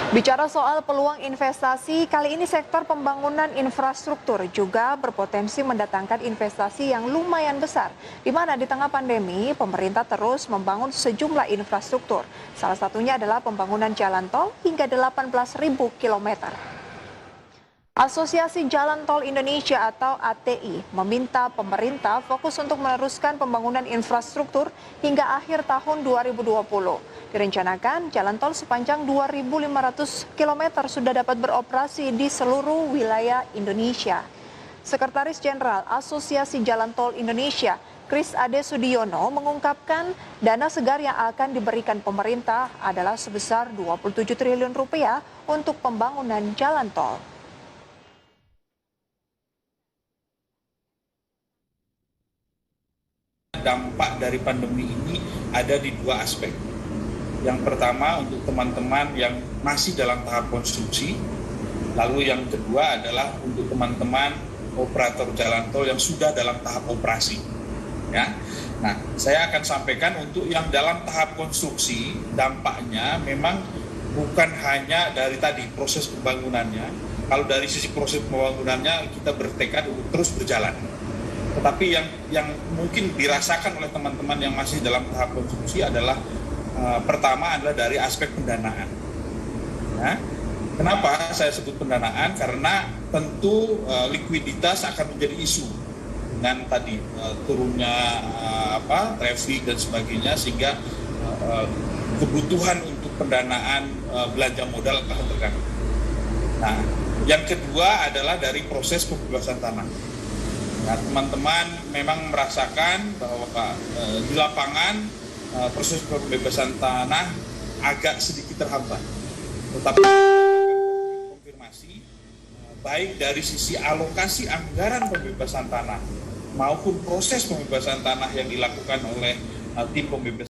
Bicara soal peluang investasi, kali ini sektor pembangunan infrastruktur juga berpotensi mendatangkan investasi yang lumayan besar. Di mana di tengah pandemi, pemerintah terus membangun sejumlah infrastruktur. Salah satunya adalah pembangunan jalan tol hingga 18.000 kilometer. Asosiasi Jalan Tol Indonesia atau ATI meminta pemerintah fokus untuk meneruskan pembangunan infrastruktur hingga akhir tahun 2020. Direncanakan jalan tol sepanjang 2.500 km sudah dapat beroperasi di seluruh wilayah Indonesia. Sekretaris Jenderal Asosiasi Jalan Tol Indonesia, Kris Ade Sudiono mengungkapkan dana segar yang akan diberikan pemerintah adalah sebesar 27 triliun rupiah untuk pembangunan jalan tol. Dampak dari pandemi ini ada di dua aspek. Yang pertama untuk teman-teman yang masih dalam tahap konstruksi, lalu yang kedua adalah untuk teman-teman operator jalan tol yang sudah dalam tahap operasi. Ya. Nah, saya akan sampaikan untuk yang dalam tahap konstruksi, dampaknya memang bukan hanya dari tadi proses pembangunannya. Kalau dari sisi proses pembangunannya kita bertekad untuk terus berjalan. Tetapi yang mungkin dirasakan oleh teman-teman yang masih dalam tahap konstruksi adalah pertama adalah dari aspek pendanaan. Ya. Kenapa saya sebut pendanaan? Karena tentu likuiditas akan menjadi isu dengan tadi turunnya traffic dan sebagainya, sehingga kebutuhan untuk pendanaan belanja modal akan terganggu. Nah, yang kedua adalah dari proses pembebasan tanah. Nah, teman-teman memang merasakan bahwa di lapangan proses pembebasan tanah agak sedikit terhambat. Tetapi konfirmasi baik dari sisi alokasi anggaran pembebasan tanah maupun proses pembebasan tanah yang dilakukan oleh tim pembebasan